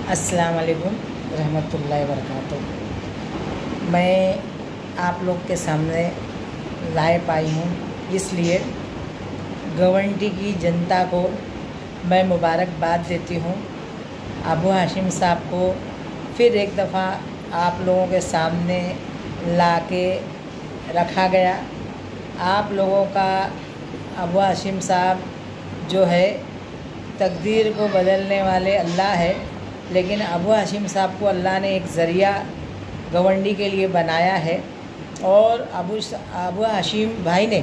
अस्सलाम वालेकुम रहमतुल्लाहि वबरकातुहू। मैं आप लोग के सामने लाए पाई हूँ, इसलिए गवंडी की जनता को मैं मुबारकबाद देती हूँ। अबू हाशिम साहब को फिर एक दफ़ा आप लोगों के सामने लाके रखा गया। आप लोगों का अबू हाशिम साहब जो है, तकदीर को बदलने वाले अल्लाह है, लेकिन अबू हाशिम साहब को अल्लाह ने एक ज़रिया गवंडी के लिए बनाया है। और अबू हाशिम भाई ने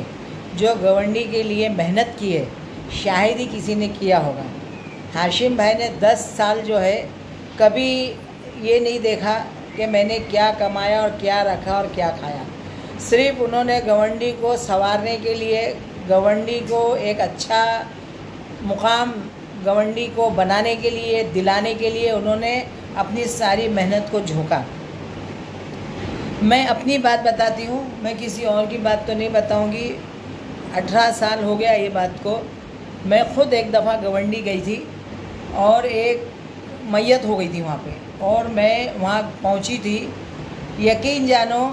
जो गवंडी के लिए मेहनत की है, शायद ही किसी ने किया होगा। हाशिम भाई ने 10 साल जो है कभी ये नहीं देखा कि मैंने क्या कमाया और क्या रखा और क्या खाया। सिर्फ उन्होंने गवंडी को संवारने के लिए, गवंडी को एक अच्छा मुकाम गवंडी को बनाने के लिए, दिलाने के लिए उन्होंने अपनी सारी मेहनत को झोंका। मैं अपनी बात बताती हूँ, मैं किसी और की बात तो नहीं बताऊँगी। 18 साल हो गया ये बात को। मैं ख़ुद एक दफ़ा गवंडी गई थी और एक मैयत हो गई थी वहाँ पे, और मैं वहाँ पहुँची थी। यकीन जानो,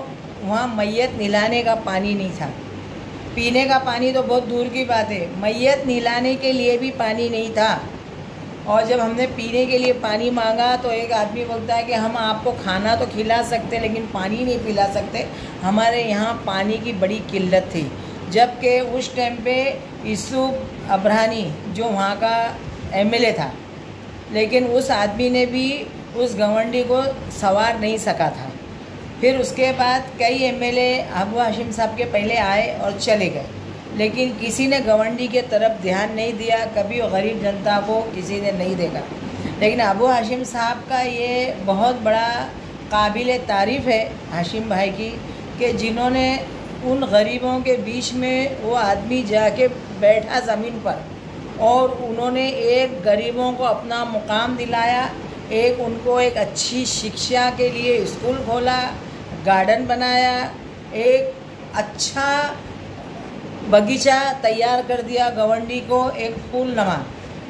वहाँ मैयत नहलाने का पानी नहीं था। पीने का पानी तो बहुत दूर की बात है, मैयत नहलाने के लिए भी पानी नहीं था। और जब हमने पीने के लिए पानी मांगा तो एक आदमी बोलता है कि हम आपको खाना तो खिला सकते लेकिन पानी नहीं पिला सकते, हमारे यहाँ पानी की बड़ी किल्लत थी। जबकि उस टाइम पे यूसुफ अब्राहनी जो वहाँ का एमएलए था, लेकिन उस आदमी ने भी उस गवंडी को संवार नहीं सका था। फिर उसके बाद कई एमएलए अबू हाशिम साहब के पहले आए और चले गए, लेकिन किसी ने गवंडी के तरफ ध्यान नहीं दिया। कभी गरीब जनता को किसी ने नहीं देखा। लेकिन अबू हाशिम साहब का ये बहुत बड़ा काबिल तारीफ़ है हाशिम भाई की, कि जिन्होंने उन गरीबों के बीच में वो आदमी जाके बैठा ज़मीन पर, और उन्होंने एक गरीबों को अपना मुकाम दिलाया, एक उनको एक अच्छी शिक्षा के लिए स्कूल खोला, गार्डन बनाया, एक अच्छा बगीचा तैयार कर दिया गवंडी को, एक फूल नमा।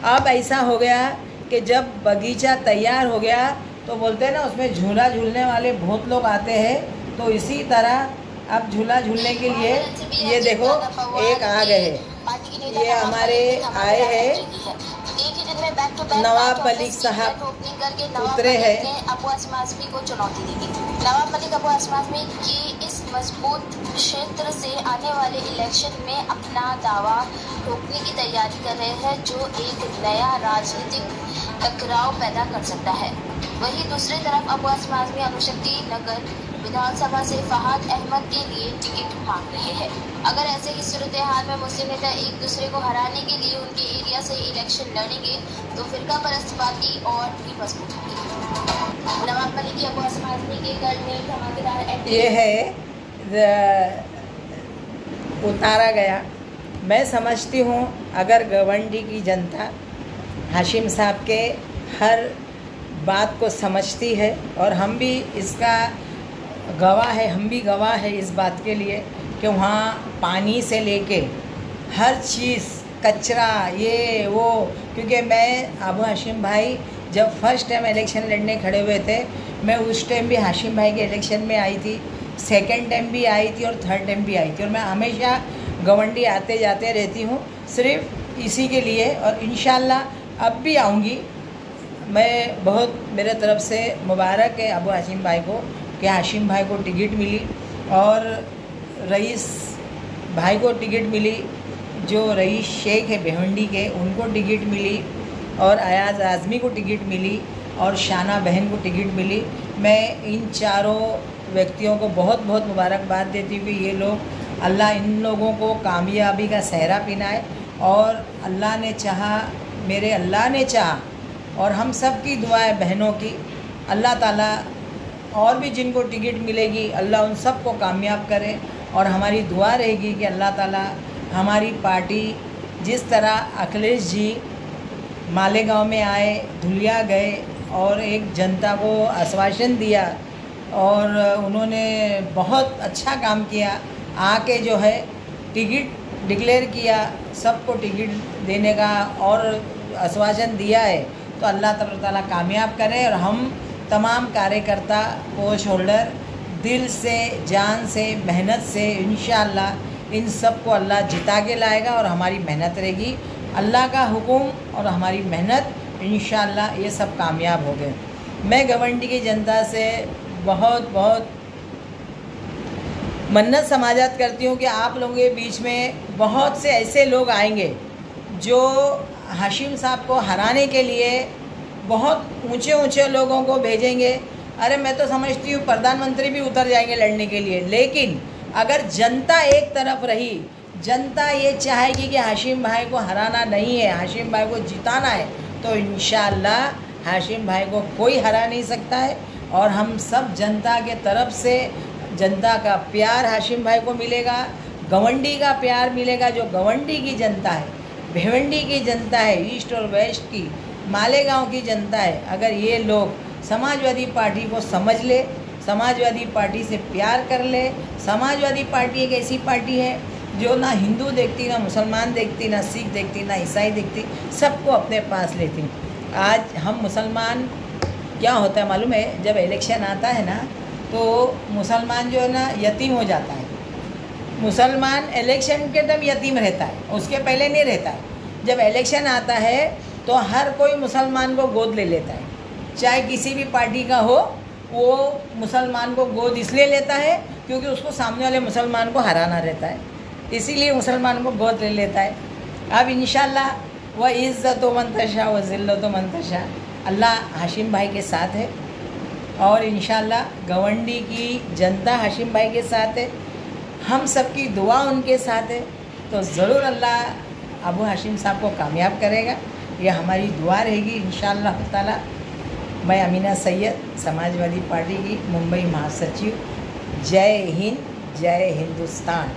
अब ऐसा हो गया कि जब बगीचा तैयार हो गया तो बोलते हैं ना, उसमें झूला झूलने वाले बहुत लोग आते हैं। तो इसी तरह अब झूला झूलने के लिए ये देखो एक आ गए हैं, ये हमारे आए हैं नवाब मलिक साहब उतरे हैं। अबू हाशिम आज़मी को चुनौती देगी। नवाब मलिक अबू हाशिम आज़मी की इस मजबूत क्षेत्र से आने वाले इलेक्शन में अपना दावा ठोकने की तैयारी कर रहे हैं, जो एक नया राजनीतिक टकराव पैदा कर सकता है। वहीं दूसरी तरफ अबू हाशिम आज़मी अनुशक्ति नगर विधानसभा से फहाद अहमद के लिए टिकट मांग रहे हैं। अगर ऐसे ही सूरत हाल में मुस्लिम नेता एक दूसरे को हराने के लिए उनके एरिया से इलेक्शन लड़ेंगे तो फिरका परस्तवादी और भी मजबूत होगी। नवाब मलिक अबू हाशिम आज़मी के गढ़ में धमाकेदार ये है उतारा गया। मैं समझती हूँ अगर गवंडी की जनता हाशिम साहब के हर बात को समझती है, और हम भी इसका गवाह है, हम भी गवाह है इस बात के लिए कि वहाँ पानी से लेके हर चीज़, कचरा, ये वो, क्योंकि मैं अबू हाशिम भाई जब फर्स्ट टाइम इलेक्शन लड़ने खड़े हुए थे, मैं उस टाइम भी हाशिम भाई के इलेक्शन में आई थी, सेकंड टाइम भी आई थी और थर्ड टाइम भी आई थी। और मैं हमेशा गवंडी आते जाते रहती हूँ सिर्फ इसी के लिए, और इंशाल्लाह अब भी आऊँगी। मैं बहुत, मेरे तरफ से मुबारक है अबू हाशिम भाई को कि हाशिम भाई को टिकट मिली, और रईस भाई को टिकट मिली, जो रईस शेख है भिवंडी के, उनको टिकट मिली, और अयाज आज़मी को टिकट मिली, और शाना बहन को टिकट मिली। मैं इन चारों व्यक्तियों को बहुत बहुत मुबारकबाद देती हुई, ये लोग, अल्लाह इन लोगों को कामयाबी का सहरा पिनाए। और अल्लाह ने चाहा, मेरे अल्लाह ने चाहा, और हम सब की दुआ है बहनों की, अल्लाह ताला और भी जिनको टिकट मिलेगी अल्लाह उन सब को कामयाब करे। और हमारी दुआ रहेगी कि अल्लाह ताला हमारी पार्टी, जिस तरह अखिलेश जी मालेगांव में आए, धुलिया गए और एक जनता को आश्वासन दिया, और उन्होंने बहुत अच्छा काम किया, आके जो है टिकट डिक्लेयर किया, सबको टिकट देने का और आश्वासन दिया है। तो अल्लाह ताला कामयाब करे और हम तमाम कार्यकर्ता पोस्ट होल्डर दिल से, जान से, मेहनत से इंशाअल्लाह इन सब को अल्लाह जिता के लाएगा और हमारी मेहनत रहेगी। अल्लाह का हुक्म और हमारी मेहनत, इंशाअल्लाह ये सब कामयाब हो गए। मैं गवंडी की जनता से बहुत बहुत मन्नत समाजत करती हूँ कि आप लोगों के बीच में बहुत से ऐसे लोग आएंगे जो हाशिम साहब को हराने के लिए बहुत ऊंचे ऊंचे लोगों को भेजेंगे। अरे मैं तो समझती हूँ प्रधानमंत्री भी उतर जाएंगे लड़ने के लिए, लेकिन अगर जनता एक तरफ रही, जनता ये चाहेगी कि हाशिम भाई को हराना नहीं है, हाशिम भाई को जिताना है, तो इंशाअल्लाह हाशिम भाई को कोई हरा नहीं सकता है। और हम सब जनता के तरफ से, जनता का प्यार हाशिम भाई को मिलेगा, गवंडी का प्यार मिलेगा। जो गवंडी की जनता है, भिवंडी की जनता है, ईस्ट और वेस्ट की, मालेगांव की जनता है, अगर ये लोग समाजवादी पार्टी को समझ ले, समाजवादी पार्टी से प्यार कर ले। समाजवादी पार्टी एक ऐसी पार्टी है जो ना हिंदू देखती, ना मुसलमान देखती, ना सिख देखती, ना ईसाई देखती, सबको अपने पास लेती। आज हम मुसलमान क्या होता है मालूम है, जब इलेक्शन आता है ना तो मुसलमान जो है ना यतीम हो जाता है। मुसलमान इलेक्शन के टाइम यतीम रहता है, उसके पहले नहीं रहता है। जब इलेक्शन आता है तो हर कोई मुसलमान को गोद ले लेता है, चाहे किसी भी पार्टी का हो, वो मुसलमान को गोद इसलिए लेता है क्योंकि उसको सामने वाले मुसलमान को हराना रहता है, इसीलिए मुसलमान को गोद ले लेता है। अब इंशाल्लाह वह इज़्ज़त व मंतशा व ज़िल्लत व मंतशा, अल्लाह हाशिम भाई के साथ है और इंशाल्लाह गवंडी की जनता हाशिम भाई के साथ है, हम सबकी दुआ उनके साथ है। तो ज़रूर अल्लाह अबू हाशिम साहब को कामयाब करेगा, ये हमारी दुआ रहेगी इंशाअल्लाह ताला। मैं अमीना सैयद, समाजवादी पार्टी की मुंबई महासचिव। जय हिंद, जय हिंदुस्तान।